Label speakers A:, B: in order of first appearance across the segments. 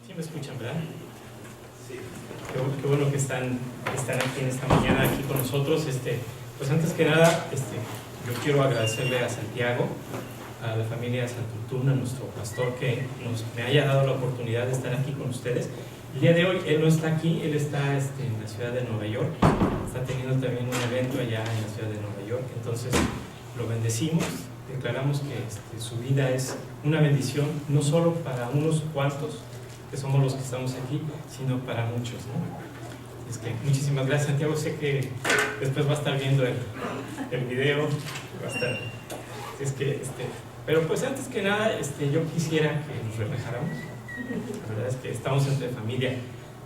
A: Sí me escuchan, ¿verdad? Sí. Qué bueno que están aquí en esta mañana, aquí con nosotros. Pues antes que nada, yo quiero agradecerle a Santiago, a la familia Santurtún, a nuestro pastor, que me haya dado la oportunidad de estar aquí con ustedes. El día de hoy él no está aquí, él está en la ciudad de Nueva York, está teniendo también un evento allá en la ciudad de Nueva York. Entonces lo bendecimos, declaramos que su vida es una bendición, no solo para unos cuantos, que somos los que estamos aquí, sino para muchos, ¿no? Es que muchísimas gracias, Santiago. Sé que después va a estar viendo el video, va a estar, pero pues antes que nada, yo quisiera que nos relajáramos. La verdad es que estamos entre familia.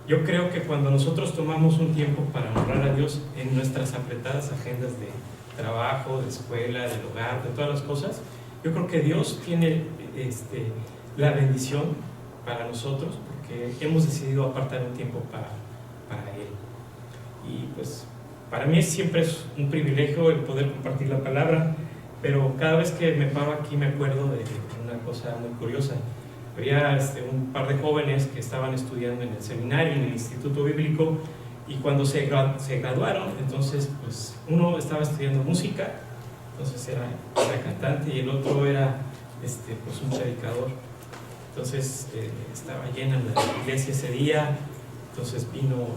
A: Yo creo que cuando nosotros tomamos un tiempo para honrar a Dios en nuestras apretadas agendas de trabajo, de escuela, del hogar, de todas las cosas, yo creo que Dios tiene la bendición para nosotros, porque hemos decidido apartar un tiempo para Él. Y pues para mí siempre es un privilegio el poder compartir la palabra, pero cada vez que me paro aquí me acuerdo de una cosa muy curiosa. Había un par de jóvenes que estaban estudiando en el seminario, en el Instituto Bíblico, y cuando se graduaron, entonces pues uno estaba estudiando música, entonces era cantante, y el otro era pues un predicador. Entonces estaba llena la iglesia ese día. Entonces vino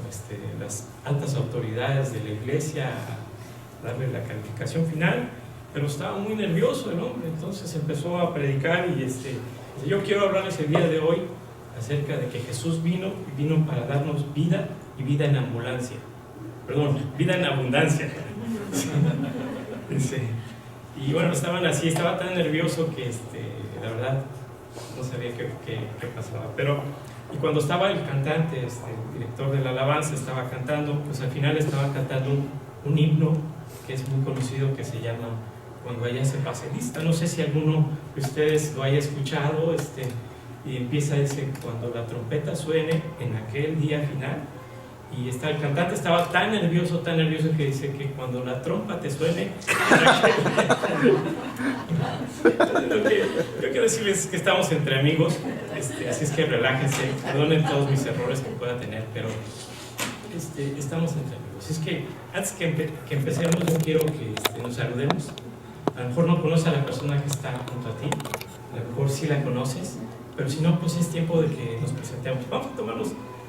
A: las altas autoridades de la iglesia a darle la calificación final, pero estaba muy nervioso el hombre. Entonces empezó a predicar y yo quiero hablarles el día de hoy acerca de que Jesús vino para darnos vida y vida en ambulancia. Perdón, vida en abundancia. Y bueno, estaban así, estaba tan nervioso que la verdad no sabía qué pasaba. Y cuando estaba el cantante, el director de la alabanza estaba cantando, pues al final estaba cantando un himno que es muy conocido, que se llama Cuando ella se pase lista. No sé si alguno de ustedes lo haya escuchado, y empieza cuando la trompeta suene en aquel día final. Y el cantante estaba tan nervioso que dice que cuando la trompa te suene. Yo quiero decirles que estamos entre amigos, así es que relájense, perdonen todos mis errores que pueda tener, pero estamos entre amigos. Es que antes que empecemos, yo quiero que nos saludemos. A lo mejor no conoces a la persona que está junto a ti, a lo mejor sí la conoces, pero si no, pues es tiempo de que nos presentemos. Vamos a tomarnos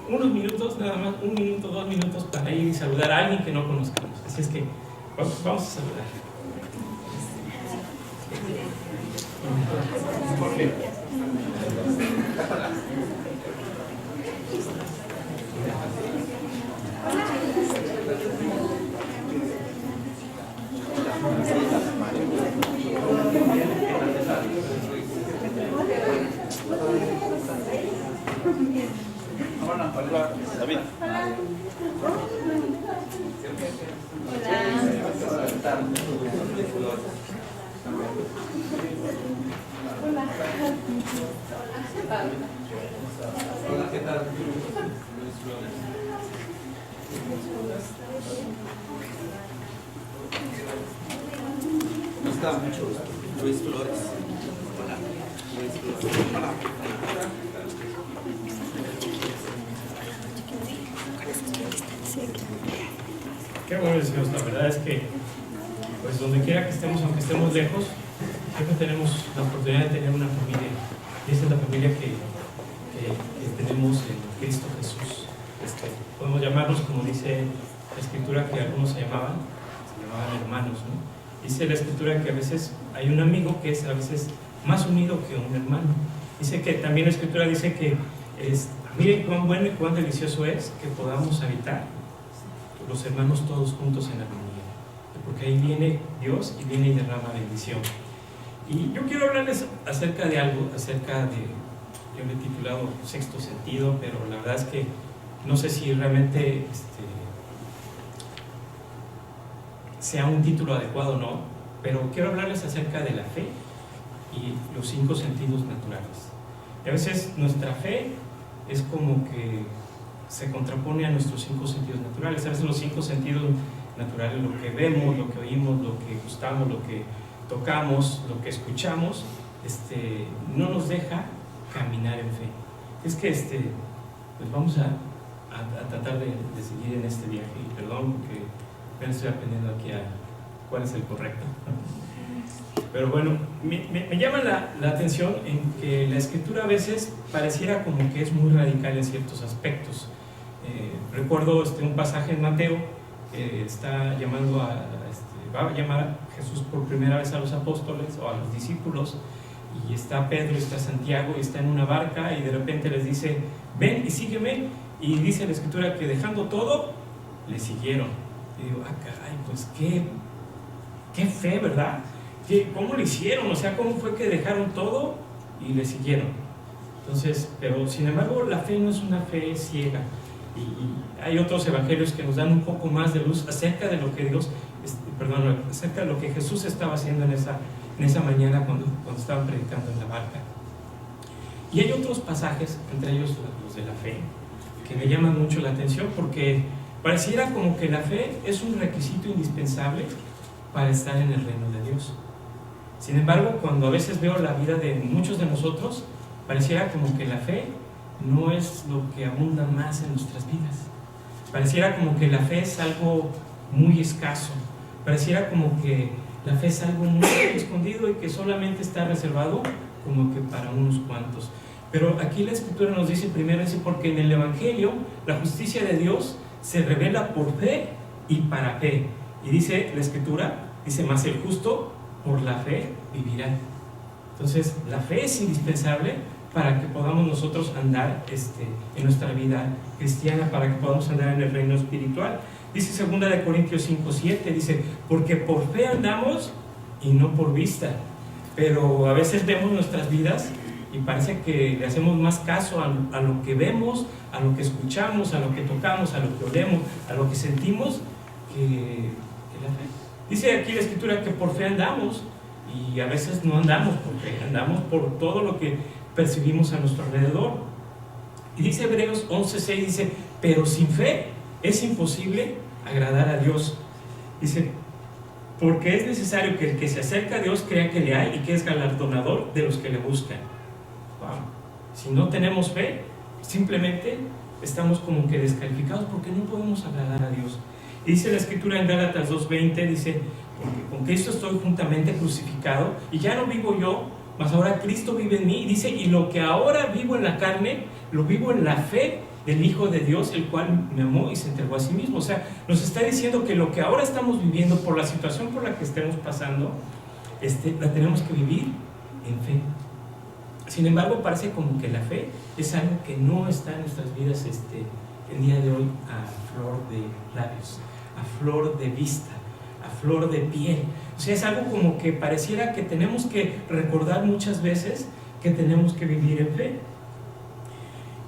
A: unos minutos, nada más, 1 minuto, 2 minutos, para ir y saludar a alguien que no conozcamos. Así es que vamos a saludar.
B: Hola, David.
C: Hola, ¿qué tal?
B: ¿Cómo está? Mucho gusto. Luis Flores. Hola. Luis Flores. Hola.
A: Qué bueno, Dios. La verdad es que, pues donde quiera que estemos, aunque estemos lejos, siempre tenemos la oportunidad de tener una familia. Y esa es la familia que tenemos en Cristo Jesús. Podemos llamarlos, como dice la Escritura, que algunos se llamaban hermanos, ¿no? Dice la Escritura que a veces hay un amigo que es a veces más unido que un hermano. Dice que también la Escritura dice que miren cuán bueno y cuán delicioso es que podamos habitar los hermanos todos juntos en armonía, porque ahí viene Dios y viene y derrama bendición. Y yo quiero hablarles acerca de algo, yo me he titulado Sexto Sentido, pero la verdad es que no sé si realmente sea un título adecuado o no, pero quiero hablarles acerca de la fe y los 5 sentidos naturales. Y a veces nuestra fe es como que se contrapone a nuestros 5 sentidos naturales. A veces los 5 sentidos naturales, lo que vemos, lo que oímos, lo que gustamos, lo que tocamos, lo que escuchamos, no nos deja caminar en fe. es que pues vamos a tratar de seguir en este viaje, y perdón porque apenas estoy aprendiendo aquí a cuál es el correcto. Pero bueno, me llama la atención en que la Escritura a veces pareciera como que es muy radical en ciertos aspectos. Recuerdo un pasaje en Mateo que está llamando va a llamar a Jesús por primera vez a los apóstoles o a los discípulos, y está Pedro, está Santiago, y está en una barca, y de repente les dice: ven y sígueme, y dice la Escritura que dejando todo, le siguieron. Y digo, caray, pues qué fe, ¿verdad? ¿Cómo lo hicieron? O sea, ¿cómo fue que dejaron todo y le siguieron? Entonces, pero sin embargo, la fe no es una fe ciega, y hay otros evangelios que nos dan un poco más de luz acerca de lo que acerca de lo que Jesús estaba haciendo en esa mañana cuando estaban predicando en la barca. Y hay otros pasajes, entre ellos los de la fe, que me llaman mucho la atención, porque pareciera como que la fe es un requisito indispensable para estar en el reino de Dios. Sin embargo, cuando a veces veo la vida de muchos de nosotros, pareciera como que la fe no es lo que abunda más en nuestras vidas. Pareciera como que la fe es algo muy escaso. Pareciera como que la fe es algo muy escondido y que solamente está reservado como que para unos cuantos. Pero aquí la Escritura nos dice primero, porque en el Evangelio la justicia de Dios se revela por fe y para fe. Y dice la Escritura, mas el justo por la fe vivirá. Entonces la fe es indispensable para que podamos nosotros andar en nuestra vida cristiana, para que podamos andar en el reino espiritual. Dice 2 Corintios 5:7, dice: porque por fe andamos y no por vista. Pero a veces vemos nuestras vidas y parece que le hacemos más caso a lo que vemos, a lo que escuchamos, a lo que tocamos, a lo que olemos, a lo que sentimos, que la fe. Dice aquí la Escritura que por fe andamos, y a veces no andamos por fe, andamos por todo lo que percibimos a nuestro alrededor. Y dice Hebreos 11:6, dice: pero sin fe es imposible agradar a Dios. Dice: porque es necesario que el que se acerca a Dios crea que le hay y que es galardonador de los que le buscan. Wow. Si no tenemos fe, simplemente estamos como que descalificados, porque no podemos agradar a Dios. Y dice la Escritura en Gálatas 2:20, dice: porque con Cristo estoy juntamente crucificado, y ya no vivo yo, mas ahora Cristo vive en mí. Y dice: y lo que ahora vivo en la carne, lo vivo en la fe del Hijo de Dios, el cual me amó y se entregó a sí mismo. O sea, nos está diciendo que lo que ahora estamos viviendo, por la situación por la que estemos pasando, la tenemos que vivir en fe. Sin embargo, parece como que la fe es algo que no está en nuestras vidas el día de hoy a flor de labios, a flor de vista, a flor de piel. O sea, es algo como que pareciera que tenemos que recordar muchas veces que tenemos que vivir en fe.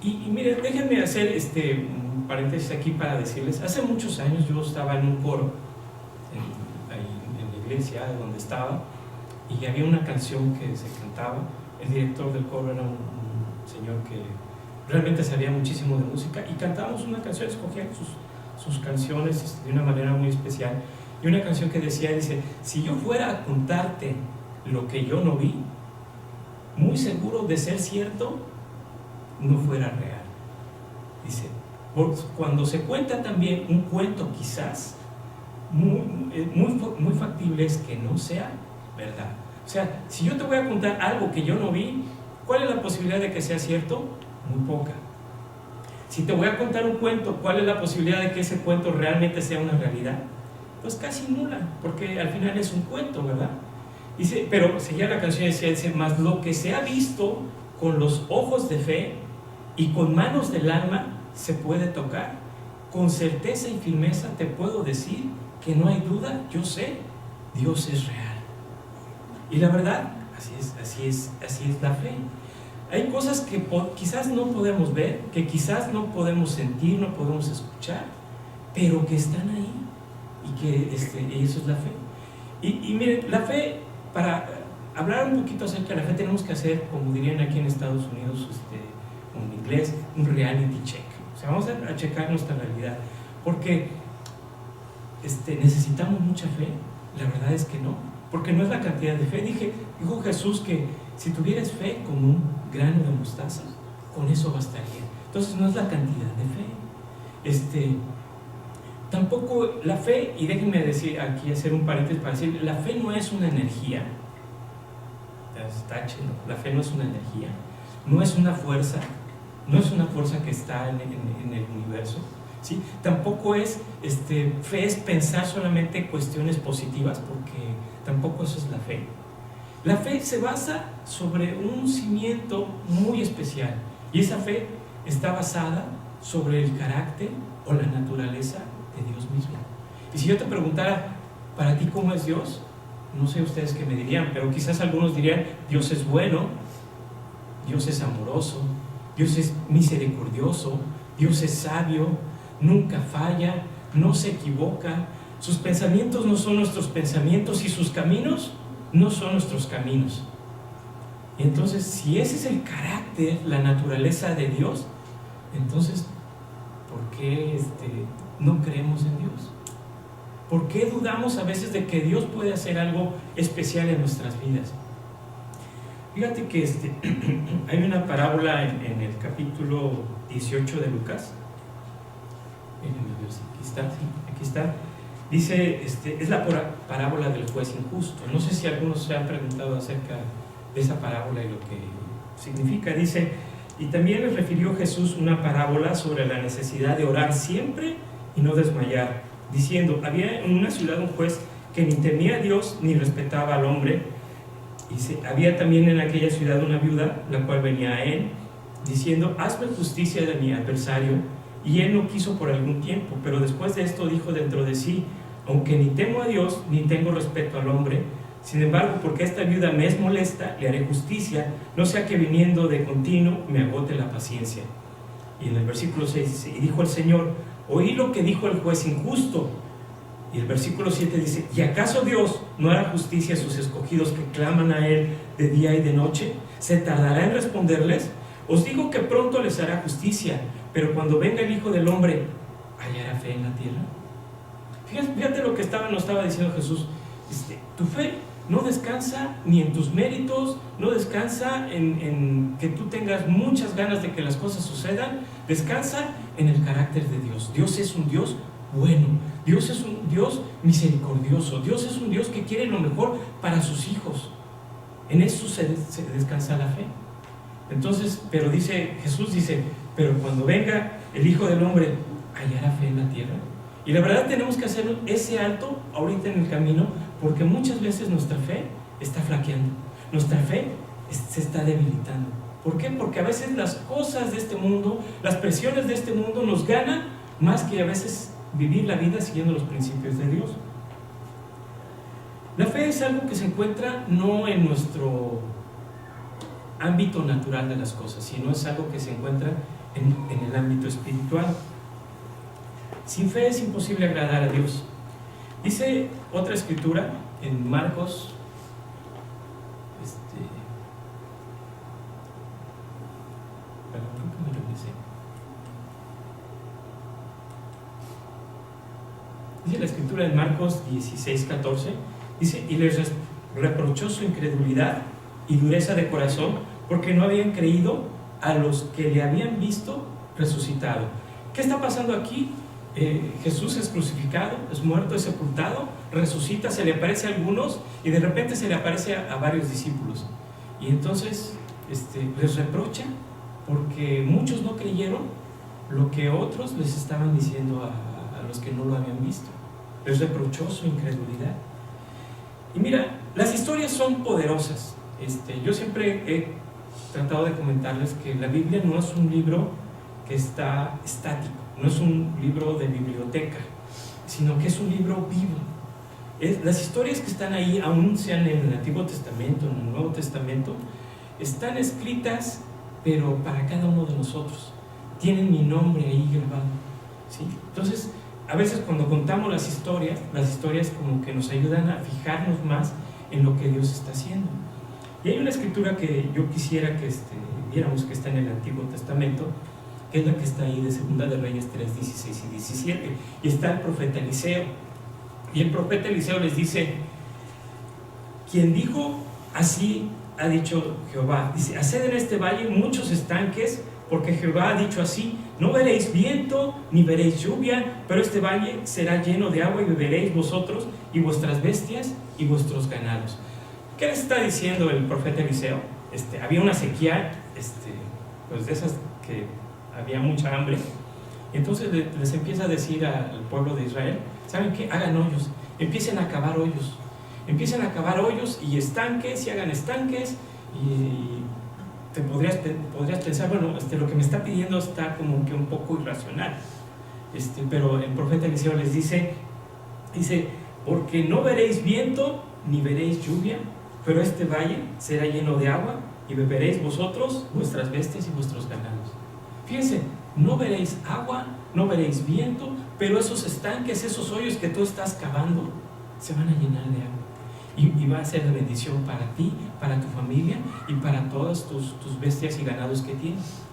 A: Y miren, déjenme hacer un paréntesis aquí para decirles: hace muchos años yo estaba en un coro ahí en la iglesia donde estaba, y había una canción que se cantaba. El director del coro era un señor que realmente sabía muchísimo de música, y cantábamos una canción, escogían sus canciones de una manera muy especial, y una canción que dice: si yo fuera a contarte lo que yo no vi, muy seguro de ser cierto, no fuera real. Dice: cuando se cuenta también un cuento, quizás muy factible es que no sea verdad. O sea, si yo te voy a contar algo que yo no vi, ¿cuál es la posibilidad de que sea cierto? Muy poca. Si te voy a contar un cuento, ¿cuál es la posibilidad de que ese cuento realmente sea una realidad? Pues casi nula, porque al final es un cuento, ¿verdad? Dice, pero seguía la canción y dice: más lo que se ha visto con los ojos de fe y con manos del alma se puede tocar. Con certeza y firmeza te puedo decir que no hay duda, yo sé, Dios es real. Y la verdad, así es la fe. Hay cosas que quizás no podemos ver, que quizás no podemos sentir, no podemos escuchar, pero que están ahí, y que eso es la fe. Y miren, la fe, para hablar un poquito acerca de la fe, tenemos que hacer, como dirían aquí en Estados Unidos, en inglés, un reality check. O sea, vamos a checar nuestra realidad, porque necesitamos mucha fe. La verdad es que no, porque no es la cantidad de fe. Dijo Jesús que si tuvieras fe como un grano de mostaza, con eso bastaría. Entonces no es la cantidad de fe. Tampoco la fe, y déjenme decir aquí, hacer un paréntesis para decir, la fe no es una energía. La fe no es una energía, no es una fuerza, que está en el universo, ¿sí? Tampoco es, fe es pensar solamente cuestiones positivas, porque tampoco eso es la fe. La fe se basa sobre un cimiento muy especial, y esa fe está basada sobre el carácter o la naturaleza de Dios mismo. Y si yo te preguntara, para ti, ¿cómo es Dios? No sé ustedes qué me dirían, pero quizás algunos dirían, Dios es bueno, Dios es amoroso, Dios es misericordioso, Dios es sabio, nunca falla, no se equivoca, sus pensamientos no son nuestros pensamientos y sus caminos no son nuestros caminos. Y entonces, si ese es el carácter, la naturaleza de Dios, entonces, ¿por qué no creemos en Dios? ¿Por qué dudamos a veces de que Dios puede hacer algo especial en nuestras vidas? Fíjate que hay una parábola en el capítulo 18 de Lucas. Déjenme ver si aquí está. Dice, es la parábola del juez injusto. No sé si algunos se han preguntado acerca de esa parábola y lo que significa. Dice, y también les refirió Jesús una parábola sobre la necesidad de orar siempre y no desmayar, diciendo, había en una ciudad un juez que ni temía a Dios ni respetaba al hombre. Dice, había también en aquella ciudad una viuda, la cual venía a él, diciendo, hazme justicia de mi adversario. Y él no quiso por algún tiempo, pero después de esto dijo dentro de sí, aunque ni temo a Dios, ni tengo respeto al hombre, sin embargo, porque esta viuda me es molesta, le haré justicia, no sea que viniendo de continuo me agote la paciencia. Y en el versículo 6 dice, y dijo el Señor, oí lo que dijo el juez injusto. Y el versículo 7 dice, ¿y acaso Dios no hará justicia a sus escogidos que claman a Él de día y de noche? ¿Se tardará en responderles? Os digo que pronto les hará justicia, pero cuando venga el Hijo del Hombre, ¿hallará fe en la tierra? Fíjate lo que nos estaba diciendo Jesús. Tu fe no descansa ni en tus méritos, no descansa en que tú tengas muchas ganas de que las cosas sucedan, descansa en el carácter de Dios. Dios es un Dios bueno, Dios es un Dios misericordioso, Dios es un Dios que quiere lo mejor para sus hijos. En eso se descansa la fe. Entonces, pero Jesús dice, pero cuando venga el Hijo del Hombre, ¿hallará fe en la tierra? Y la verdad tenemos que hacer ese alto ahorita en el camino, porque muchas veces nuestra fe está flaqueando, nuestra fe se está debilitando. ¿Por qué? Porque a veces las cosas de este mundo, las presiones de este mundo nos ganan más que a veces vivir la vida siguiendo los principios de Dios. La fe es algo que se encuentra no en nuestro ámbito natural de las cosas, sino es algo que se encuentra en el ámbito espiritual. Sin fe es imposible agradar a Dios. Dice otra escritura en Marcos, dice la escritura en Marcos 16:14, dice, y les reprochó su incredulidad y dureza de corazón, porque no habían creído a los que le habían visto resucitado. ¿Qué está pasando aquí? Jesús es crucificado, es muerto, es sepultado, resucita, se le aparece a algunos y de repente se le aparece a varios discípulos. Y entonces les reprocha porque muchos no creyeron lo que otros les estaban diciendo a los que no lo habían visto. Les reprochó su incredulidad. Y mira, las historias son poderosas. Yo siempre he tratado de comentarles que la Biblia no es un libro que está estático, no es un libro de biblioteca, sino que es un libro vivo. Las historias que están ahí, aún sean en el Antiguo Testamento, en el Nuevo Testamento, están escritas, pero para cada uno de nosotros. Tienen mi nombre ahí grabado, ¿sí? Entonces, a veces cuando contamos las historias como que nos ayudan a fijarnos más en lo que Dios está haciendo. Y hay una escritura que yo quisiera que viéramos que está en el Antiguo Testamento, que es la que está ahí de Segunda de Reyes 3, 16 y 17. Y está el profeta Eliseo. Y el profeta Eliseo les dice, quien dijo, así ha dicho Jehová, dice, haced en este valle muchos estanques porque Jehová ha dicho así: no veréis viento ni veréis lluvia, pero este valle será lleno de agua y beberéis vosotros y vuestras bestias y vuestros ganados. ¿Qué les está diciendo el profeta Eliseo? Había una sequía, pues de esas que había mucha hambre. Entonces les empieza a decir al pueblo de Israel: ¿saben qué? Hagan hoyos, empiecen a cavar hoyos, y estanques, y hagan estanques. Y te podrías pensar, bueno, lo que me está pidiendo está como que un poco irracional, pero el profeta Eliseo les dice, porque no veréis viento ni veréis lluvia, pero este valle será lleno de agua y beberéis vosotros, vuestras bestias y vuestros ganados. Fíjense, no veréis agua, no veréis viento, pero esos estanques, esos hoyos que tú estás cavando, se van a llenar de agua. Y va a ser de bendición para ti, para tu familia y para todas tus bestias y ganados que tienes.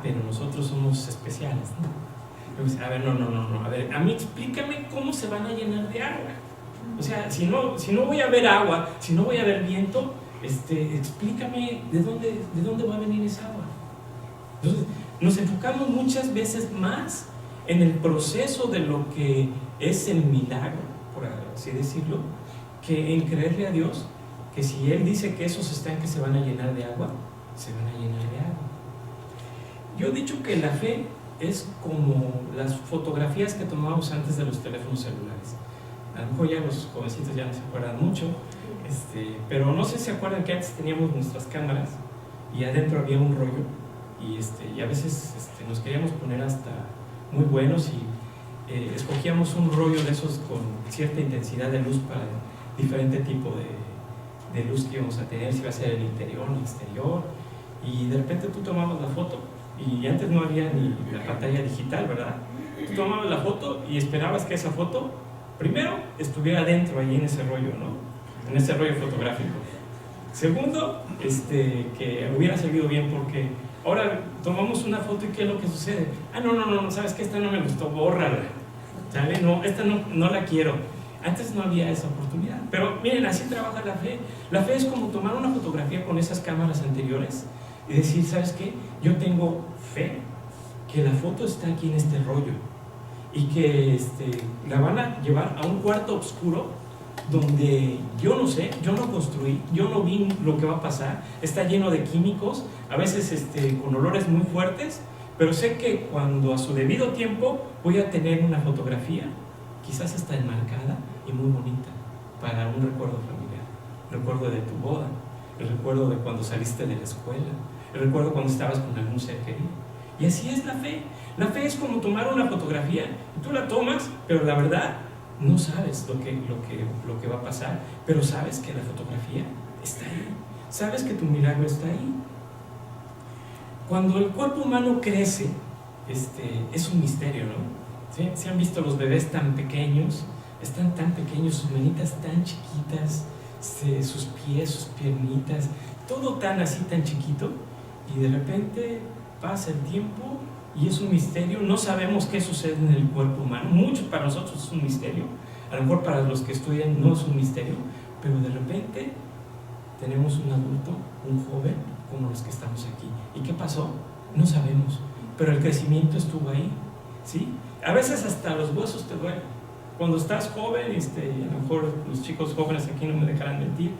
A: Pero nosotros somos especiales, ¿no? A ver, no. A ver, a mí explícame cómo se van a llenar de agua. O sea, si no voy a ver agua, si no voy a ver viento, explícame de dónde va a venir esa agua. Entonces, nos enfocamos muchas veces más en el proceso de lo que es el milagro, por así decirlo, que en creerle a Dios, que si Él dice que esos estanques se van a llenar de agua, se van a llenar de agua. Yo he dicho que la fe es como las fotografías que tomábamos antes de los teléfonos celulares. A lo mejor ya los jovencitos ya no se acuerdan mucho, pero no sé si se acuerdan que antes teníamos nuestras cámaras y adentro había un rollo, y a veces nos queríamos poner hasta muy buenos y escogíamos un rollo de esos con cierta intensidad de luz para diferente tipo de luz que íbamos a tener, si iba a ser el interior o el exterior, y de repente tú tomabas la foto, y antes no había ni la pantalla digital, ¿verdad? Tú tomabas la foto y esperabas que esa foto primero estuviera dentro ahí en ese rollo, ¿no? En ese rollo fotográfico. Segundo, que hubiera salido bien, porque ahora tomamos una foto y ¿qué es lo que sucede? No, ¿sabes qué? Esta no me gustó, bórrala, ¿sale? No, esta no la quiero. Antes no había esa oportunidad, pero miren, así trabaja la fe. La fe es como tomar una fotografía con esas cámaras anteriores y decir, ¿sabes qué? Yo tengo fe que la foto está aquí en este rollo y que la van a llevar a un cuarto oscuro donde yo no sé, yo no construí, yo no vi lo que va a pasar, está lleno de químicos, a veces con olores muy fuertes, pero sé que cuando a su debido tiempo voy a tener una fotografía, quizás hasta enmarcada y muy bonita, para un recuerdo familiar, el recuerdo de tu boda, el recuerdo de cuando saliste de la escuela, el recuerdo cuando estabas con algún ser querido. Y así es la fe. La fe es como tomar una fotografía, y tú la tomas, pero la verdad no sabes lo que va a pasar, pero sabes que la fotografía está ahí, sabes que tu milagro está ahí. Cuando el cuerpo humano crece, es un misterio, ¿no? ¿Sí? ¿Se han visto los bebés tan pequeños? Están tan pequeños, sus manitas tan chiquitas, sus pies, sus piernitas, todo tan así, tan chiquito, y de repente pasa el tiempo y es un misterio. No sabemos qué sucede en el cuerpo humano. Mucho para nosotros es un misterio, a lo mejor para los que estudian no es un misterio, pero de repente tenemos un adulto, un joven como los que estamos aquí. ¿Y qué pasó? No sabemos, pero el crecimiento estuvo ahí, ¿sí? A veces hasta los huesos te duelen. Cuando estás joven, a lo mejor los chicos jóvenes aquí no me dejarán mentir,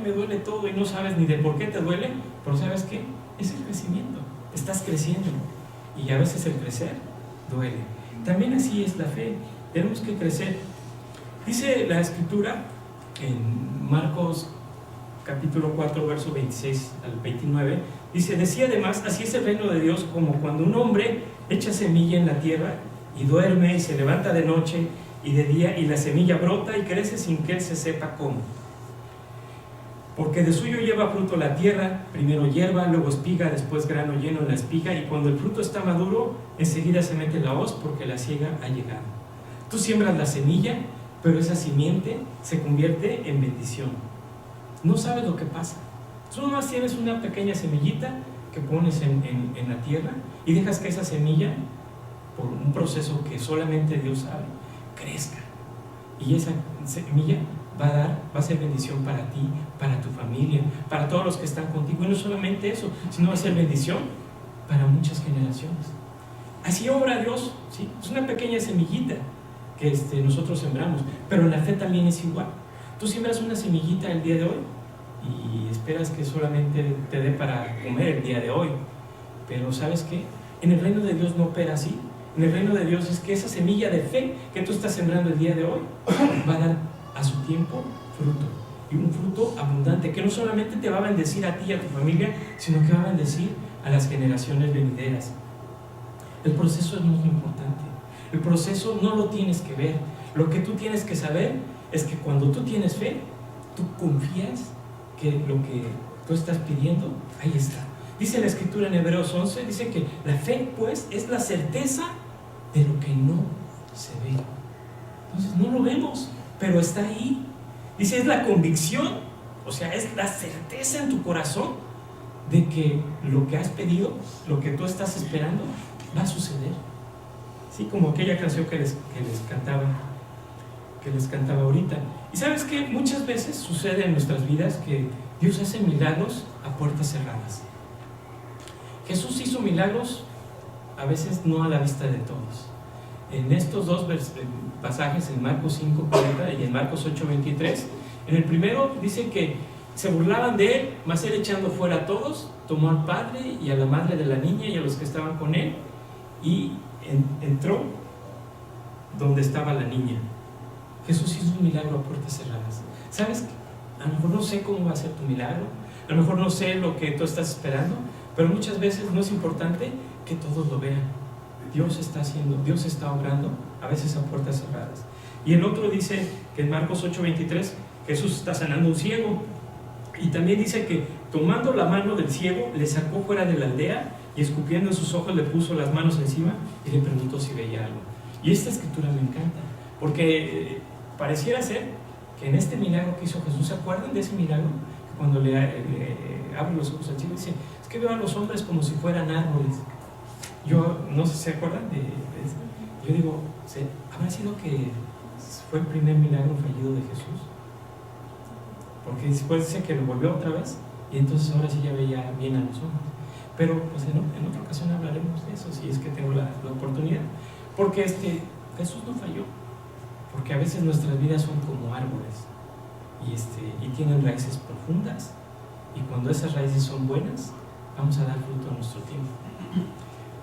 A: me duele todo y no sabes ni de por qué te duele, pero ¿sabes qué? Es el crecimiento, estás creciendo y a veces el crecer duele. También así es la fe, tenemos que crecer. Dice la Escritura en Marcos capítulo 4, verso 26 al 29, dice, decía además, así es el reino de Dios como cuando un hombre echa semilla en la tierra y duerme y se levanta de noche y de día y la semilla brota y crece sin que él se sepa cómo. Porque de suyo lleva fruto la tierra, primero hierba, luego espiga, después grano lleno en la espiga, y cuando el fruto está maduro, enseguida se mete la hoz porque la siega ha llegado. Tú siembras la semilla, pero esa simiente se convierte en bendición. No sabes lo que pasa. Tú nomás tienes una pequeña semillita que pones en la tierra y dejas que esa semilla, por un proceso que solamente Dios sabe, crezca. Y esa semilla va a ser bendición para ti, para tu familia, para todos los que están contigo. Y no solamente eso, sino va a ser bendición para muchas generaciones. Así obra Dios, ¿sí? Es una pequeña semillita que nosotros sembramos, pero en la fe también es igual. Tú siembras una semillita el día de hoy y esperas que solamente te dé para comer el día de hoy, pero ¿sabes qué? En el reino de Dios no opera así. En el reino de Dios es que esa semilla de fe que tú estás sembrando el día de hoy va a dar a su tiempo fruto, y un fruto abundante que no solamente te va a bendecir a ti y a tu familia, sino que va a bendecir a las generaciones venideras. El proceso es muy importante. El proceso no lo tienes que ver. Lo que tú tienes que saber es que cuando tú tienes fe, tú confías que lo que tú estás pidiendo, ahí está. Dice la Escritura en Hebreos 11, dice que la fe, pues, es la certeza de lo que no se ve. Entonces no lo vemos, pero está ahí. Dice, es la convicción, o sea, es la certeza en tu corazón de que lo que has pedido, lo que tú estás esperando, va a suceder. Sí, como aquella canción que les cantaba ahorita. Y sabes que muchas veces sucede en nuestras vidas que Dios hace milagros a puertas cerradas. Jesús hizo milagros a veces no a la vista de todos. En estos dos pasajes, en Marcos 5:40 y en Marcos 8:23, en el primero dice que se burlaban de él, mas él, echando fuera a todos, tomó al padre y a la madre de la niña y a los que estaban con él y entró donde estaba la niña. Jesús hizo un milagro a puertas cerradas. ¿Sabes? A lo mejor no sé cómo va a ser tu milagro, a lo mejor no sé lo que tú estás esperando, pero muchas veces no es importante que todos lo vean. Dios está haciendo, Dios está obrando, a veces a puertas cerradas. Y el otro dice que en Marcos 8:23 Jesús está sanando a un ciego, y también dice que tomando la mano del ciego le sacó fuera de la aldea y escupiendo en sus ojos le puso las manos encima y le preguntó si veía algo. Y esta escritura me encanta, porque pareciera ser que en este milagro que hizo Jesús, ¿se acuerdan de ese milagro? Que cuando le abre los ojos al ciego dice, es que veo a los hombres como si fueran árboles. Yo no sé si se acuerdan de eso. Yo digo, ¿habrá sido que fue el primer milagro fallido de Jesús? Porque después dice que lo volvió otra vez y entonces ahora sí ya veía bien a los hombres. Pero pues en otra ocasión hablaremos de eso, si es que tengo la oportunidad. Porque Jesús no falló, porque a veces nuestras vidas son como árboles y tienen raíces profundas, y cuando esas raíces son buenas, vamos a dar fruto a nuestro tiempo.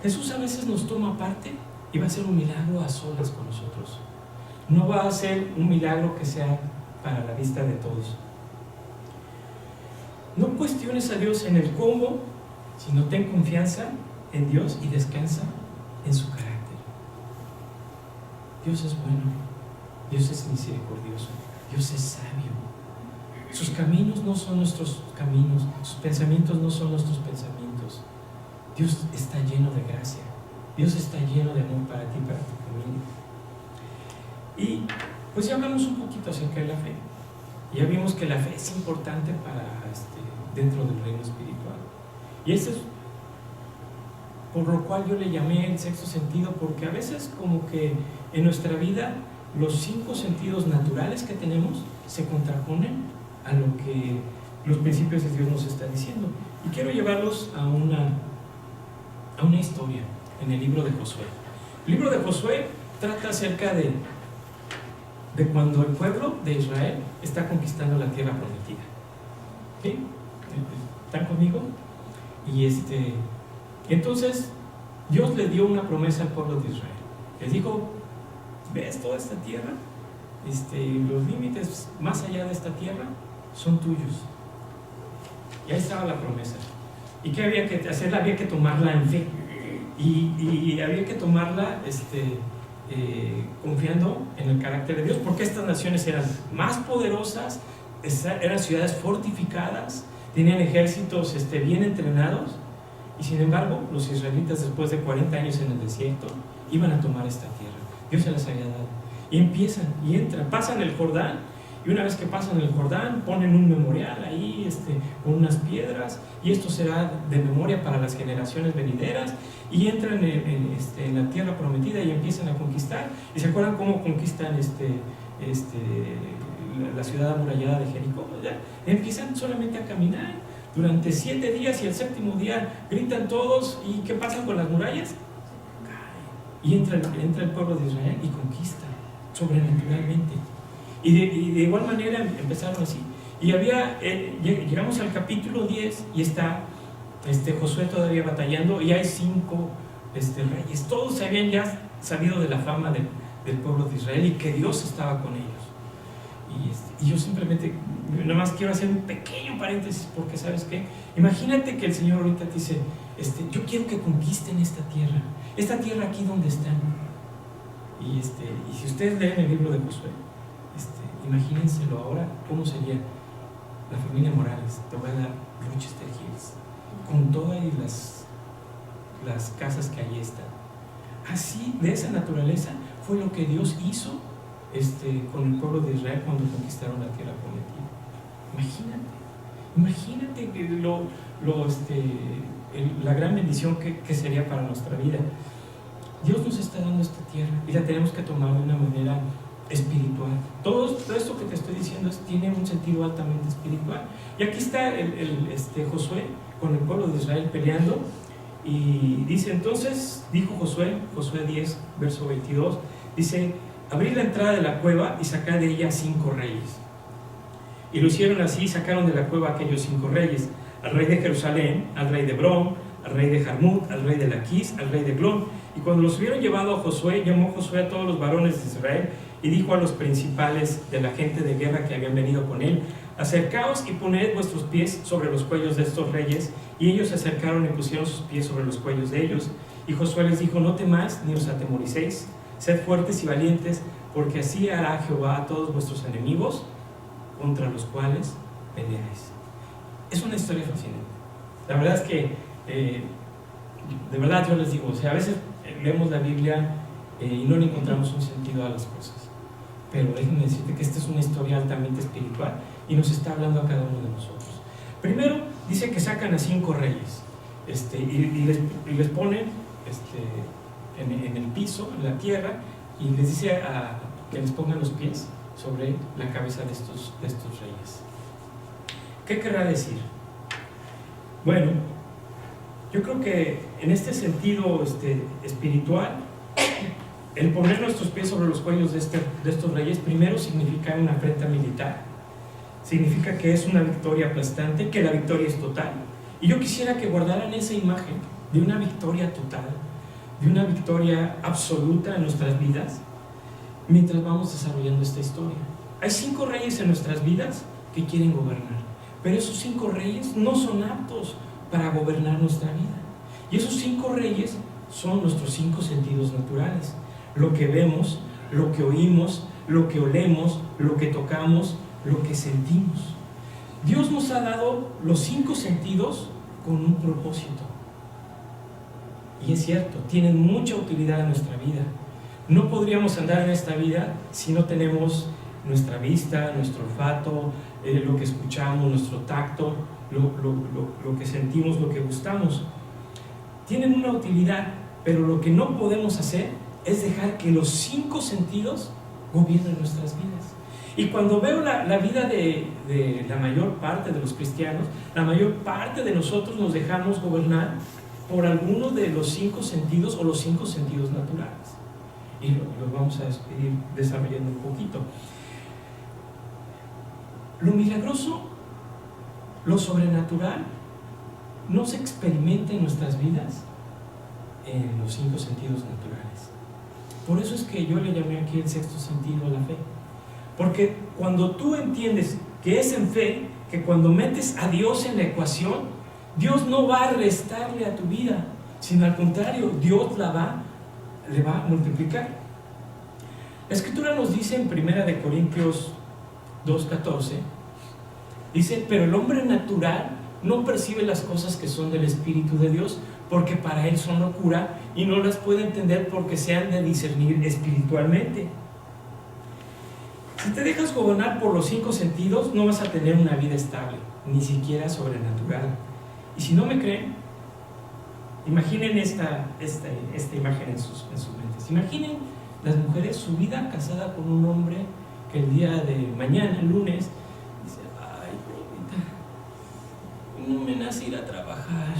A: Jesús a veces nos toma aparte y va a hacer un milagro a solas con nosotros. No va a hacer un milagro que sea para la vista de todos. No cuestiones a Dios en el cómo, sino ten confianza en Dios y descansa en su carácter. Dios es bueno, Dios es misericordioso, Dios es sabio. Sus caminos no son nuestros caminos, sus pensamientos no son nuestros pensamientos. Dios está lleno de gracia, Dios está lleno de amor para ti y para tu familia. Y pues ya hablamos un poquito acerca de la fe. Ya vimos que la fe es importante para dentro del reino espiritual. Y eso es por lo cual yo le llamé el sexto sentido, porque a veces como que en nuestra vida los 5 sentidos naturales que tenemos se contraponen a lo que los principios de Dios nos está diciendo. Y quiero llevarlos a una historia en el libro de Josué. El libro de Josué trata acerca de cuando el pueblo de Israel está conquistando la tierra prometida. ¿Sí? ¿Están conmigo? Y entonces Dios le dio una promesa al pueblo de Israel. Les dijo, ¿ves toda esta tierra? Los límites más allá de esta tierra son tuyos. Y ahí estaba la promesa. ¿Y qué había que hacer? Había que tomarla en fe. Y había que tomarla confiando en el carácter de Dios, porque estas naciones eran más poderosas, eran ciudades fortificadas, tenían ejércitos bien entrenados, y sin embargo los israelitas, después de 40 años en el desierto, iban a tomar esta tierra. Dios se las había dado, y empiezan y entran, pasan el Jordán, y una vez que pasan el Jordán ponen un memorial ahí con unas piedras, y esto será de memoria para las generaciones venideras, y entran en la tierra prometida y empiezan a conquistar. Y se acuerdan cómo conquistan la ciudad amurallada de Jericó, ¿verdad? Empiezan solamente a caminar durante 7 días y el séptimo día gritan todos. ¿Y qué pasa con las murallas? Caen. Y entra el pueblo de Israel y conquista sobrenaturalmente. Y de igual manera empezaron así. Y llegamos al capítulo 10 y está Josué todavía batallando, y hay 5 reyes. Todos se habían ya sabido de la fama del pueblo de Israel y que Dios estaba con ellos. Y yo simplemente, nada más quiero hacer un pequeño paréntesis, porque ¿sabes qué? Imagínate que el Señor ahorita te dice, yo quiero que conquisten esta tierra aquí donde están. Y si ustedes leen el libro de Josué, imagínenselo ahora, ¿cómo sería la familia Morales? Te voy a dar Rochester Hills, con todas las casas que allí están. Así, de esa naturaleza, fue lo que Dios hizo con el pueblo de Israel cuando conquistaron la tierra prometida. Imagínate la gran bendición que sería para nuestra vida. Dios nos está dando esta tierra y la tenemos que tomar de una manera espiritual. Todo esto que te estoy diciendo tiene un sentido altamente espiritual. Y aquí está Josué con el pueblo de Israel peleando, y dice: entonces dijo Josué 10, verso 22, dice: abrí la entrada de la cueva y saqué de ella 5 reyes. Y lo hicieron así, sacaron de la cueva aquellos 5 reyes: al rey de Jerusalén, al rey de Hebrón, al rey de Jarmut, al rey de Laquis, al rey de Glón. Y cuando los hubieron llevado a Josué, llamó Josué a todos los varones de Israel y dijo a los principales de la gente de guerra que habían venido con él: acercaos y poned vuestros pies sobre los cuellos de estos reyes. Y ellos se acercaron y pusieron sus pies sobre los cuellos de ellos. Y Josué les dijo: no temáis ni os atemoricéis, sed fuertes y valientes, porque así hará Jehová a todos vuestros enemigos contra los cuales peleáis. Es una historia fascinante. La verdad es que de verdad yo les digo, a veces leemos la Biblia y no le encontramos un sentido a las cosas, pero déjenme decirte que esta es una historia altamente espiritual y nos está hablando a cada uno de nosotros. Primero dice que sacan a 5 reyes y les ponen en el piso, en la tierra, y les dice que les pongan los pies sobre la cabeza de estos reyes. ¿Qué querrá decir? Bueno, yo creo que en este sentido espiritual, el poner nuestros pies sobre los cuellos de estos reyes, primero significa una afrenta militar, significa que es una victoria aplastante, que la victoria es total. Y yo quisiera que guardaran esa imagen de una victoria total, de una victoria absoluta en nuestras vidas, mientras vamos desarrollando esta historia. Hay 5 reyes en nuestras vidas que quieren gobernar, pero esos 5 reyes no son aptos para gobernar nuestra vida. Y esos 5 reyes son nuestros 5 sentidos naturales: lo que vemos, lo que oímos, lo que olemos, lo que tocamos, lo que sentimos. Dios nos ha dado los 5 sentidos con un propósito. Y es cierto, tienen mucha utilidad en nuestra vida. No podríamos andar en esta vida si no tenemos nuestra vista, nuestro olfato, lo que escuchamos, nuestro tacto, lo que sentimos, lo que gustamos. Tienen una utilidad, pero lo que no podemos hacer es dejar que los 5 sentidos gobiernen nuestras vidas. Y cuando veo la vida de la mayor parte de los cristianos, la mayor parte de nosotros nos dejamos gobernar por alguno de los 5 sentidos o los 5 sentidos naturales. Y los vamos a ir desarrollando un poquito. Lo milagroso, lo sobrenatural, no se experimenta en nuestras vidas en los 5 sentidos naturales. Por eso es que yo le llamé aquí el 6º sentido a la fe. Porque cuando tú entiendes que es en fe, que cuando metes a Dios en la ecuación, Dios no va a restarle a tu vida, sino al contrario, Dios le va a multiplicar. La Escritura nos dice en 1 Corintios 2:14, dice: pero el hombre natural no percibe las cosas que son del Espíritu de Dios, porque para él son locura y no las puede entender, porque se han de discernir espiritualmente. Si te dejas gobernar por los 5 sentidos, no vas a tener una vida estable, ni siquiera sobrenatural. Y si no me creen, imaginen esta imagen en sus mentes. Imaginen las mujeres, su vida casada con un hombre que el día de mañana, el lunes, dice, ay, ahorita no me nace ir a trabajar.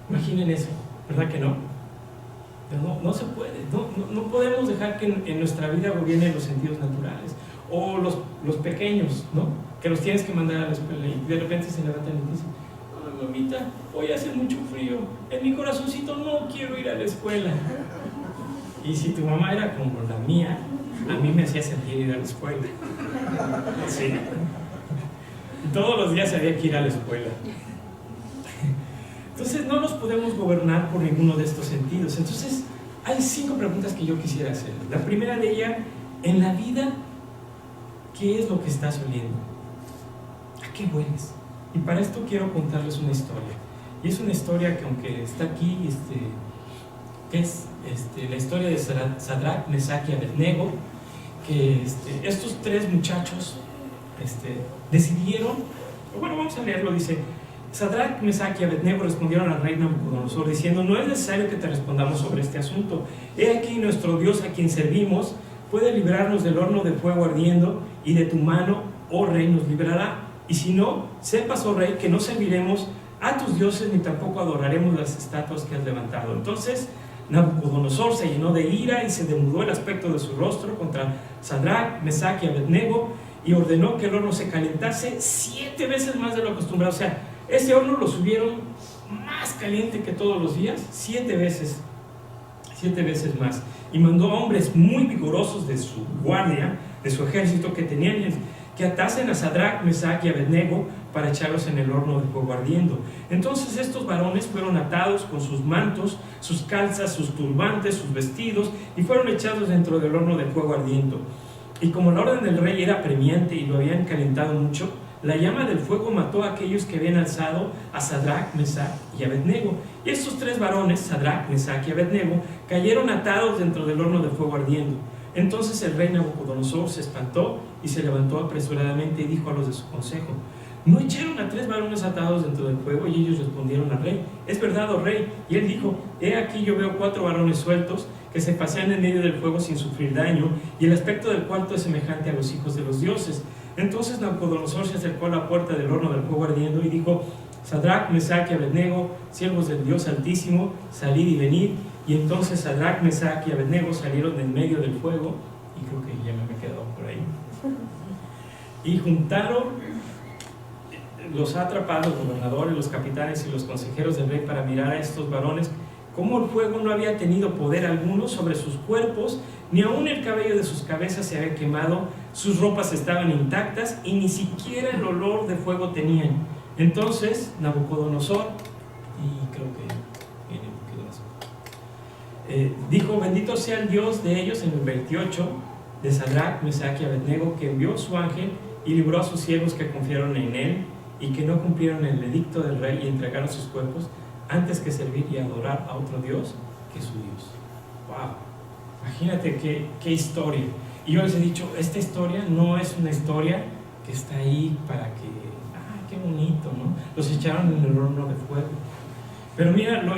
A: Imaginen eso, ¿verdad que no? No se puede, no podemos dejar que en nuestra vida gobiernen los sentidos naturales, o los pequeños, ¿no? Que los tienes que mandar a la escuela y de repente se levantan y dicen, ay, mamita, hoy hace mucho frío, en mi corazoncito no quiero ir a la escuela. Y si tu mamá era como la mía, a mí me hacía sentir ir a la escuela. Sí. Todos los días había que ir a la escuela. Entonces no nos podemos gobernar por ninguno de estos sentidos. Entonces hay 5 preguntas que yo quisiera hacer. La primera de ellas, en la vida, ¿qué es lo que estás oliendo? ¿A qué hueles? Y para esto quiero contarles una historia. Y es una historia que, aunque está aquí, que es la historia de Sadrach, Mesach y Abednego, que estos 3 muchachos decidieron, bueno, vamos a leerlo, dice: Sadrach, Mesach y Abednego respondieron al rey Nabucodonosor diciendo, no es necesario que te respondamos sobre este asunto. He aquí nuestro Dios a quien servimos puede librarnos del horno de fuego ardiendo, y de tu mano, oh rey, nos librará. Y si no, sepas, oh rey, que no serviremos a tus dioses ni tampoco adoraremos las estatuas que has levantado. Entonces Nabucodonosor se llenó de ira y se demudó el aspecto de su rostro contra Sadrach, Mesach y Abednego, y ordenó que el horno se calentase 7 veces más de lo acostumbrado. O sea, ese horno lo subieron más caliente que todos los días, 7 veces más. Y mandó a hombres muy vigorosos de su guardia, de su ejército, que atasen a Sadrach, Mesach y Abednego para echarlos en el horno de fuego ardiendo. Entonces estos varones fueron atados con sus mantos, sus calzas, sus turbantes, sus vestidos, y fueron echados dentro del horno de fuego ardiendo. Y como la orden del rey era apremiante y lo habían calentado mucho, la llama del fuego mató a aquellos que habían alzado a Sadrach, Mesach y Abednego. Y estos 3 varones, Sadrach, Mesach y Abednego, cayeron atados dentro del horno de fuego ardiendo. Entonces el rey Nabucodonosor se espantó y se levantó apresuradamente y dijo a los de su consejo, ¿no echaron a 3 varones atados dentro del fuego? Y ellos respondieron al rey, es verdad, oh rey. Y él dijo, he aquí yo veo 4 varones sueltos que se pasean en medio del fuego sin sufrir daño, y el aspecto del cuarto es semejante a los hijos de los dioses. Entonces Nabucodonosor se acercó a la puerta del horno del fuego ardiendo y dijo, Sadrach, Mesach y Abednego, siervos del Dios Altísimo, salid y venid. Y entonces Sadrach, Mesach y Abednego salieron en medio del fuego, y creo que ya me he quedado por ahí, y juntaron los sátrapas, los gobernadores, los capitanes y los consejeros del rey para mirar a estos varones, cómo el fuego no había tenido poder alguno sobre sus cuerpos, ni aun el cabello de sus cabezas se había quemado, sus ropas estaban intactas y ni siquiera el olor de fuego tenían. Entonces Nabucodonosor, y creo que viene un poquito más, dijo, bendito sea el Dios de ellos, en el 28, de Sadrach, Mesach y Abednego, que envió su ángel y libró a sus siervos que confiaron en él y que no cumplieron el edicto del rey y entregaron sus cuerpos antes que servir y adorar a otro Dios que su Dios. ¡Wow! Imagínate qué historia. Y yo les he dicho, esta historia no es una historia que está ahí para que, qué bonito, ¿no? Los echaron en el horno de fuego. Pero mira, lo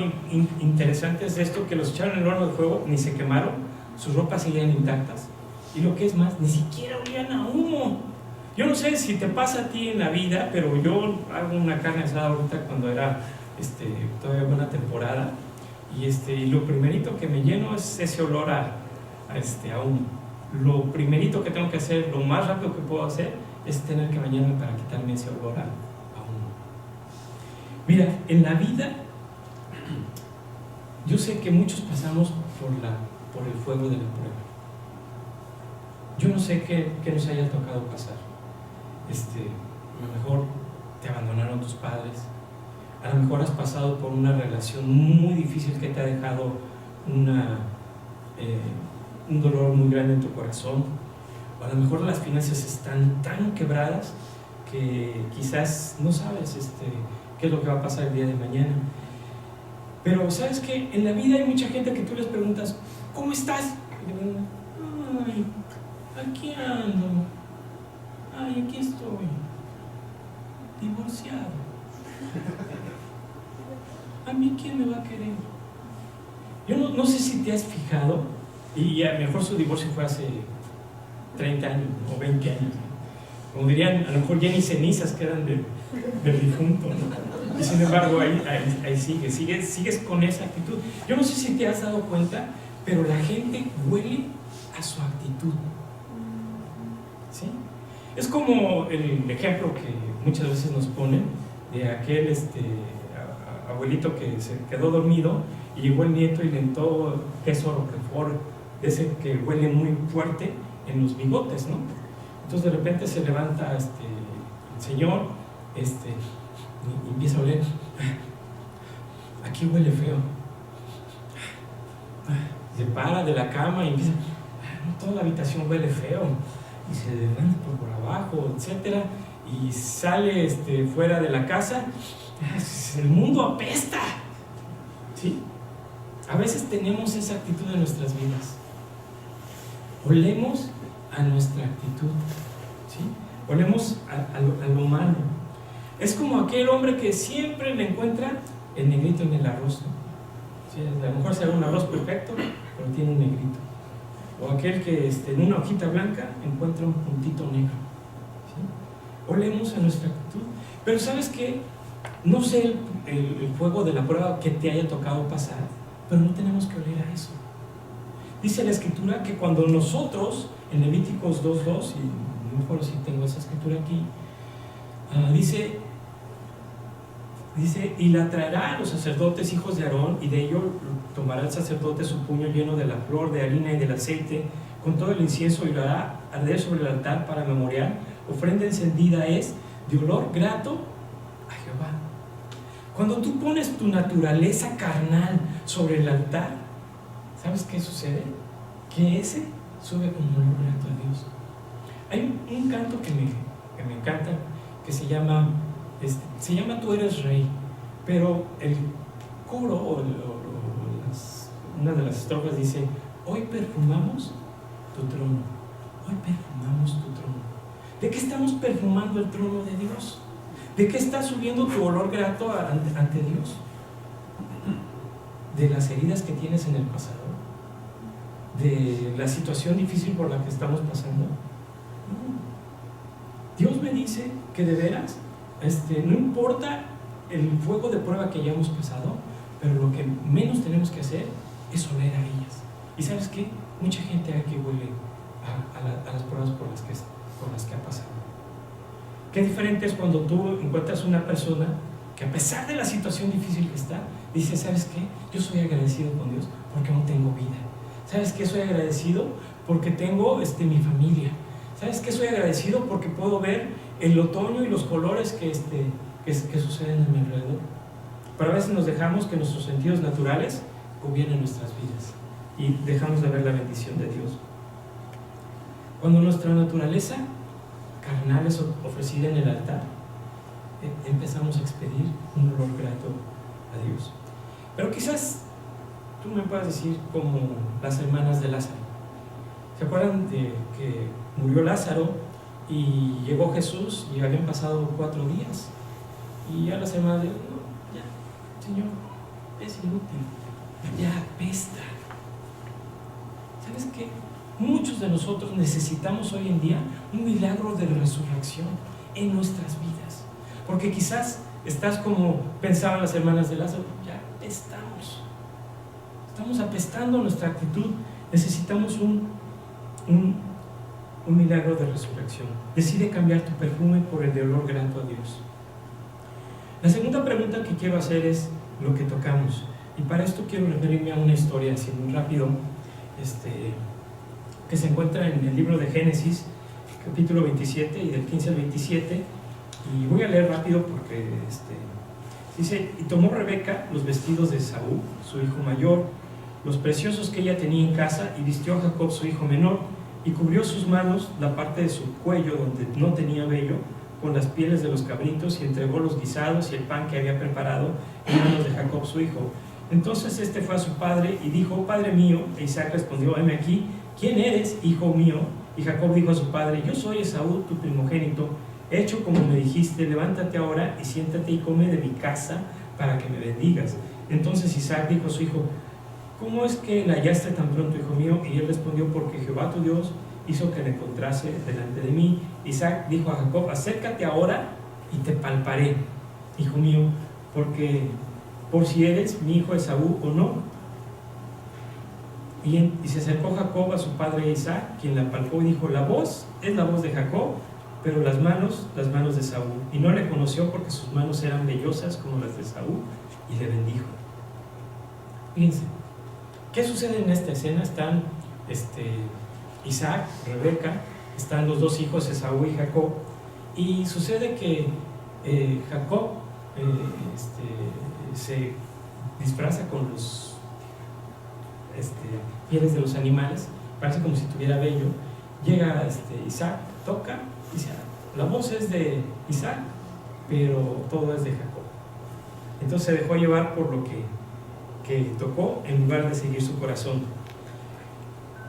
A: interesante es esto, que los echaron en el horno de fuego, ni se quemaron, sus ropas seguían intactas. Y lo que es más, ni siquiera olían a humo. Yo no sé si te pasa a ti en la vida, pero yo hago una carne asada ahorita cuando era todavía buena temporada, y lo primerito que me lleno es ese olor a humo. Lo primerito que tengo que hacer, lo más rápido que puedo hacer, es tener que bañarme para quitarme ese olor a humo. Mira, en la vida yo sé que muchos pasamos por el fuego de la prueba. Yo no sé qué nos haya tocado pasar. A lo mejor te abandonaron tus padres, a lo mejor has pasado por una relación muy difícil que te ha dejado un dolor muy grande en tu corazón, o a lo mejor las finanzas están tan quebradas que quizás no sabes qué es lo que va a pasar el día de mañana. Pero sabes que en la vida hay mucha gente que tú les preguntas, ¿cómo estás? Y le dicen, ay, aquí ando, ay, aquí estoy, divorciado. ¿A mí quién me va a querer? Yo no sé si te has fijado Y a lo mejor su divorcio fue hace 30 años o 20 años. Como dirían, a lo mejor ya ni cenizas quedan del difunto, ¿no? Y sin embargo, ahí sigues con esa actitud. Yo no sé si te has dado cuenta, pero la gente huele a su actitud. ¿Sí? Es como el ejemplo que muchas veces nos ponen de aquel abuelito que se quedó dormido y llegó el nieto y le untó queso roquefort, de ese que huele muy fuerte en los bigotes, ¿no? Entonces de repente se levanta el señor y empieza a oler. Aquí huele feo. Se para de la cama y empieza, toda la habitación huele feo, y se levanta por abajo, etcétera, y sale fuera de la casa. El mundo apesta, ¿sí? A veces tenemos esa actitud en nuestras vidas. Olemos a nuestra actitud, ¿sí? Olemos a lo malo. Es como aquel hombre que siempre le encuentra el negrito en el arroz, ¿no? ¿Sí? A lo mejor será un arroz perfecto, pero tiene un negrito. O aquel que en una hojita blanca encuentra un puntito negro, ¿sí? Olemos a nuestra actitud. Pero ¿sabes qué? No sé el fuego de la prueba que te haya tocado pasar, pero no tenemos que oler a eso. Dice la Escritura que cuando nosotros, en Levíticos 2:2, y no me acuerdo si tengo esa escritura aquí, dice, y la traerá a los sacerdotes hijos de Aarón, y de ello tomará el sacerdote su puño lleno de la flor, de harina y del aceite, con todo el incienso, y lo hará arder sobre el altar para memorial. Ofrenda encendida es de olor grato a Jehová. Cuando tú pones tu naturaleza carnal sobre el altar, ¿sabes qué sucede? Que ese sube como olor grato a Dios. Hay un canto que me encanta, que se llama Tú eres rey, pero el coro una de las estrofas dice: hoy perfumamos tu trono, hoy perfumamos tu trono. ¿De qué estamos perfumando el trono de Dios? ¿De qué está subiendo tu olor grato ante Dios? ¿De las heridas que tienes en el pasado? ¿De la situación difícil por la que estamos pasando? No. Dios me dice que de veras no importa el fuego de prueba que hayamos pasado, pero lo que menos tenemos que hacer es oler a ellas. ¿Y sabes qué? Mucha gente aquí huele a las pruebas por las que ha pasado. Qué diferente es cuando tú encuentras una persona que, a pesar de la situación difícil que está, dice: ¿sabes qué? Yo soy agradecido con Dios porque aún tengo vida. ¿Sabes qué? Soy agradecido porque tengo mi familia. ¿Sabes qué? Soy agradecido porque puedo ver el otoño y los colores que suceden a mi alrededor. Pero a veces nos dejamos que nuestros sentidos naturales gobiernen nuestras vidas y dejamos de ver la bendición de Dios. Cuando nuestra naturaleza carnal es ofrecida en el altar, empezamos a expedir un olor grato a Dios. Pero quizás tú me puedas decir, como las hermanas de Lázaro. ¿Se acuerdan de que murió Lázaro y llegó Jesús y habían pasado 4 días? Y ya las hermanas dijeron: no, ya, Señor, es inútil, ya apesta. ¿Sabes qué? Muchos de nosotros necesitamos hoy en día un milagro de resurrección en nuestras vidas, porque quizás estás como pensaban las hermanas de Lázaro: ya apestamos, estamos apestando nuestra actitud, necesitamos un milagro de resurrección. Decide cambiar tu perfume por el de olor grato a Dios. La segunda pregunta que quiero hacer es lo que tocamos, y para esto quiero referirme a una historia así muy rápido, que se encuentra en el libro de Génesis, capítulo 27, y del 15 al 27, y voy a leer rápido porque dice: y tomó Rebeca los vestidos de Esaú, su hijo mayor, los preciosos que ella tenía en casa, y vistió a Jacob su hijo menor, y cubrió sus manos, la parte de su cuello donde no tenía vello, con las pieles de los cabritos, y entregó los guisados y el pan que había preparado en manos de Jacob su hijo. Entonces fue a su padre y dijo: Padre mío. E Isaac respondió: heme aquí, ¿quién eres, hijo mío? Y Jacob dijo a su padre: yo soy Esaú, tu primogénito. He hecho como me dijiste, levántate ahora y siéntate y come de mi casa para que me bendigas. Entonces Isaac dijo a su hijo: ¿cómo es que la hallaste tan pronto, hijo mío? Y él respondió, porque Jehová tu Dios hizo que me encontrase delante de mí. Isaac dijo a Jacob, acércate ahora y te palparé, hijo mío, porque por si eres mi hijo Esaú o no. Y se acercó Jacob a su padre Isaac, quien la palpó y dijo, la voz es la voz de Jacob, pero las manos de Esaú. Y no le conoció porque sus manos eran vellosas como las de Esaú, y le bendijo. Fíjense, ¿qué sucede en esta escena? Están Isaac, Rebeca, están los dos hijos Esaú y Jacob, y sucede que Jacob se disfraza con los pieles de los animales, parece como si tuviera vello. Llega Isaac, toca, dice, la voz es de Isaac, pero todo es de Jacob. Entonces se dejó llevar por lo que tocó en lugar de seguir su corazón.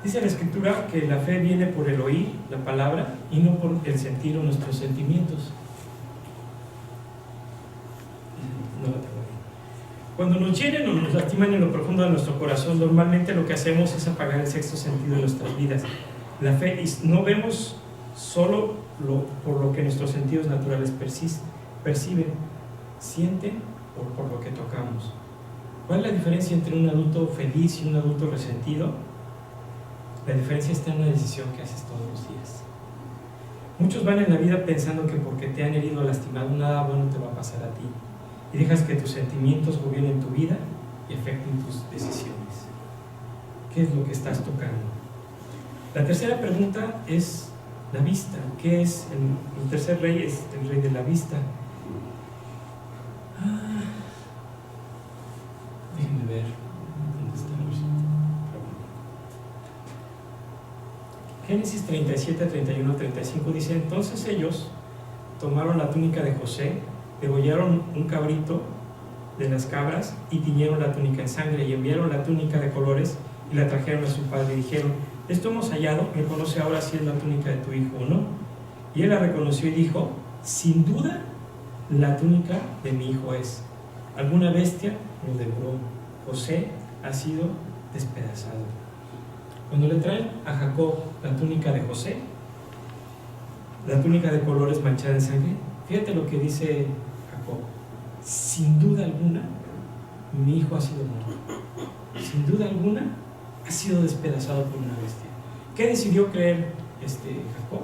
A: Dice la Escritura que la fe viene por el oír la palabra y no por el sentir o nuestros sentimientos. No la tengo ahí. Cuando nos hieren o nos lastiman en lo profundo de nuestro corazón, normalmente lo que hacemos es apagar el sexto sentido de nuestras vidas. La fe no vemos solo por lo que nuestros sentidos naturales perciben, sienten o por lo que tocamos. ¿Cuál es la diferencia entre un adulto feliz y un adulto resentido? La diferencia está en una decisión que haces todos los días. Muchos van en la vida pensando que porque te han herido o lastimado, nada bueno te va a pasar a ti. Y dejas que tus sentimientos gobiernen tu vida y afecten tus decisiones. ¿Qué es lo que estás tocando? La tercera pregunta es la vista. ¿Qué es? El tercer rey es el rey de la vista. Déjenme ver dónde está el versículo. Génesis 37, 31, 35 dice, entonces ellos tomaron la túnica de José, degollaron un cabrito de las cabras y tiñeron la túnica en sangre y enviaron la túnica de colores y la trajeron a su padre y dijeron, esto hemos hallado, reconoce ahora si es la túnica de tu hijo o no. Y él la reconoció y dijo, sin duda la túnica de mi hijo es. Alguna bestia lo devoró. José ha sido despedazado. Cuando le traen a Jacob la túnica de José, la túnica de colores manchada en sangre, fíjate lo que dice Jacob, sin duda alguna mi hijo ha sido muerto, sin duda alguna ha sido despedazado por una bestia. ¿Qué decidió creer Jacob?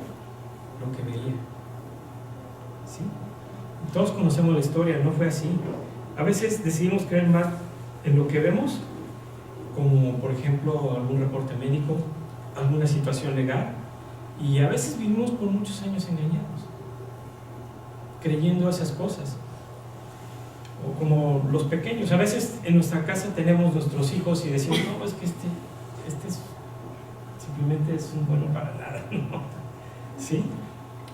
A: Lo que veía. ¿Sí? Todos conocemos la historia, no fue así. A veces decidimos creer más en lo que vemos, como por ejemplo algún reporte médico, alguna situación legal, y a veces vivimos por muchos años engañados, creyendo esas cosas. O como los pequeños, a veces en nuestra casa tenemos nuestros hijos y decimos, no, es que simplemente es un bueno para nada, ¿no? ¿Sí?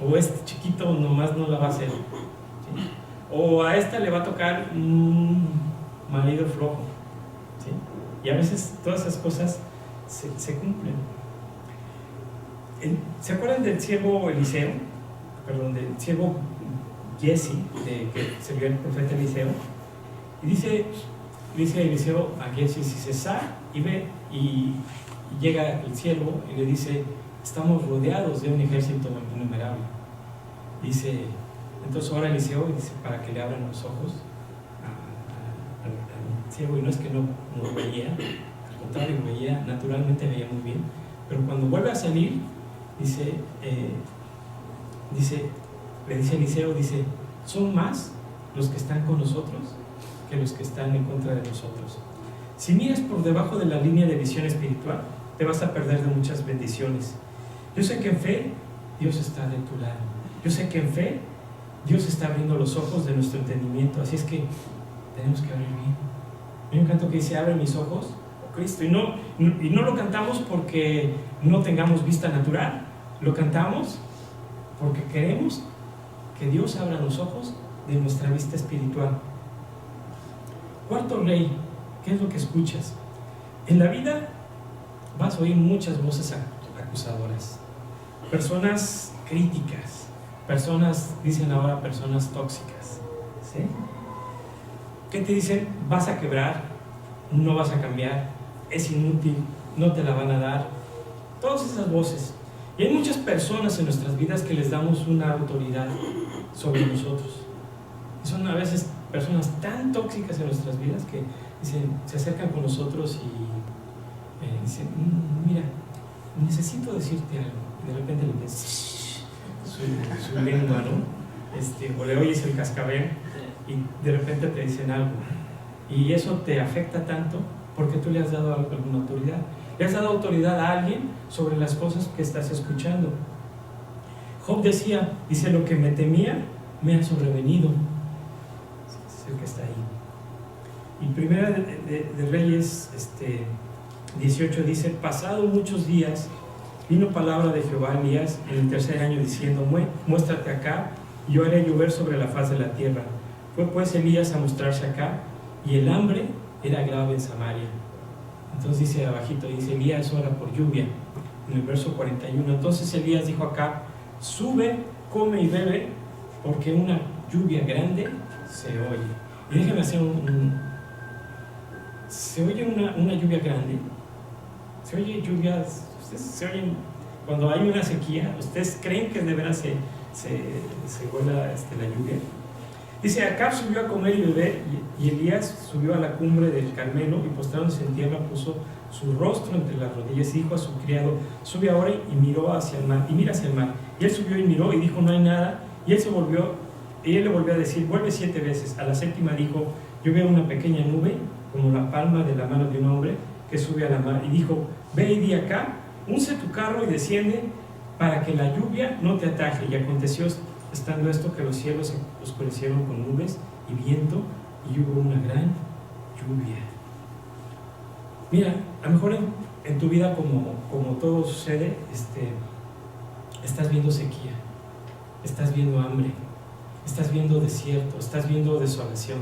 A: O este chiquito nomás no la va a hacer, ¿sí? O a esta le va a tocar un marido flojo, ¿sí? Y a veces todas esas cosas se cumplen. ¿Se acuerdan del siervo Eliseo? Perdón, del siervo Jesse, que sirvió el profeta Eliseo? Y dice Eliseo a Jesse, dice, sal y ve. Y llega el siervo y le dice, estamos rodeados de un ejército innumerable. Dice, entonces ahora Eliseo dice, para que le abran los ojos al siervo, y no es que no veía, al contrario, veía, naturalmente veía muy bien, pero cuando vuelve a salir, le dice Eliseo, dice, son más los que están con nosotros que los que están en contra de nosotros. Si miras por debajo de la línea de visión espiritual, te vas a perder de muchas bendiciones. Yo sé que en fe Dios está de tu lado. Yo sé que en fe Dios está abriendo los ojos de nuestro entendimiento, así es que tenemos que abrir bien. Hay un canto que dice, abre mis ojos, oh Cristo, y no lo cantamos porque no tengamos vista natural, lo cantamos porque queremos que Dios abra los ojos de nuestra vista espiritual. Cuarto rey, ¿qué es lo que escuchas? En la vida vas a oír muchas voces acusadoras, personas críticas, personas, dicen ahora, personas tóxicas, ¿sí? ¿Qué te dicen? Vas a quebrar, no vas a cambiar, es inútil, no te la van a dar. Todas esas voces. Y hay muchas personas en nuestras vidas que les damos una autoridad sobre nosotros. Y son a veces personas tan tóxicas en nuestras vidas que se acercan con nosotros y dicen, mira, necesito decirte algo. Y de repente le ves su lengua, ¿no? O le oyes el cascabel y de repente te dicen algo. Y eso te afecta tanto porque tú le has dado alguna autoridad. Le has dado autoridad a alguien sobre las cosas que estás escuchando. Job dice, lo que me temía me ha sobrevenido. Es el que está ahí. Y Primera de Reyes 18 dice, pasado muchos días, vino palabra de Jehová a Elías en el 3er año diciendo, muéstrate acá, y yo haré llover sobre la faz de la tierra. Fue pues Elías a mostrarse acá, y el hambre era grave en Samaria. Entonces dice abajito, dice, Elías ora por lluvia, en el verso 41. Entonces Elías dijo acá, sube, come y bebe, porque una lluvia grande se oye. Y déjenme hacer se oye una lluvia grande. Se oye lluvias, ustedes se oyen, cuando hay una sequía, ¿ustedes creen que de veras se vuela la lluvia? Dice, Acab subió a comer y beber, y Elías subió a la cumbre del Carmelo y postrándose en tierra puso su rostro entre las rodillas y dijo a su criado, sube ahora y miró hacia el mar, y mira hacia el mar. Y él subió y miró y dijo, no hay nada. Y él le volvió a decir, vuelve 7 veces. A la 7ª dijo, yo veo una pequeña nube, como la palma de la mano de un hombre, que sube a la mar. Y dijo, ve y di acá, unce tu carro y desciende, para que la lluvia no te ataje. Y aconteció, estando esto, que los cielos se oscurecieron con nubes y viento, y hubo una gran lluvia. Mira, a lo mejor en tu vida, como todo sucede, estás viendo sequía, estás viendo hambre, estás viendo desierto, estás viendo desolación,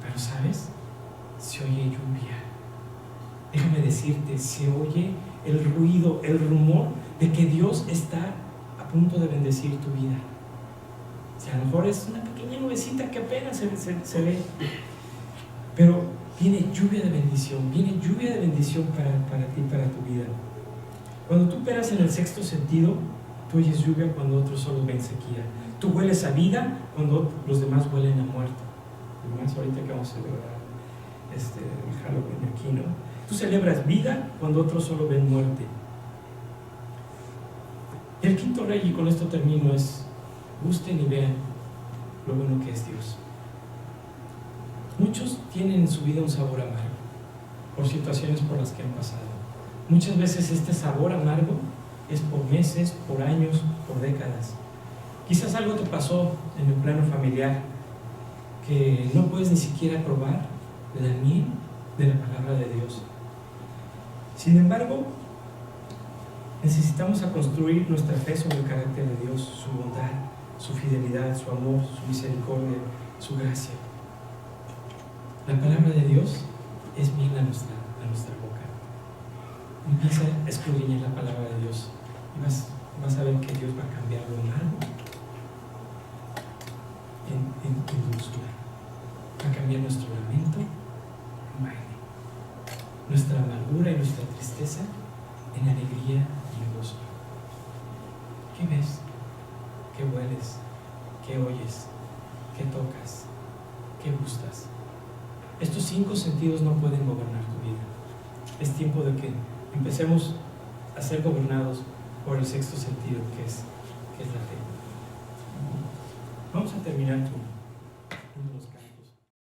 A: pero ¿sabes? Se oye lluvia. Déjame decirte, se oye el ruido, el rumor de que Dios está a punto de bendecir tu vida. Si a lo mejor es una pequeña nubecita que apenas se ve, pero viene lluvia de bendición para ti, para tu vida. Cuando tú operas en el 6º sentido, tú oyes lluvia cuando otros solo ven sequía. Tú hueles a vida cuando los demás huelen a muerto. Y más ahorita que vamos a celebrar el Halloween aquí, ¿no? Tú celebras vida cuando otros solo ven muerte. Y el 5.º rey, y con esto termino, es: gusten y vean lo bueno que es Dios. Muchos tienen en su vida un sabor amargo por situaciones por las que han pasado. Muchas veces este sabor amargo es por meses, por años, por décadas. Quizás algo te pasó en el plano familiar que no puedes ni siquiera probar de la miel de la palabra de Dios. Sin embargo, necesitamos a construir nuestra fe sobre el carácter de Dios, su bondad, su fidelidad, su amor, su misericordia, su gracia. La palabra de Dios es miel a nuestra boca. Empieza a escudriñar la palabra de Dios y vas a ver que Dios va a cambiar lo malo en dulzura. Va a cambiar nuestro lamento en baile, nuestra amargura y nuestra tristeza en alegría y gozo. ¿Qué ves? ¿Qué hueles? ¿Qué oyes? ¿Qué tocas? ¿Qué gustas? Estos 5 sentidos no pueden gobernar tu vida. Es tiempo de que empecemos a ser gobernados por el 6º sentido, que es la fe. Vamos a terminar con unos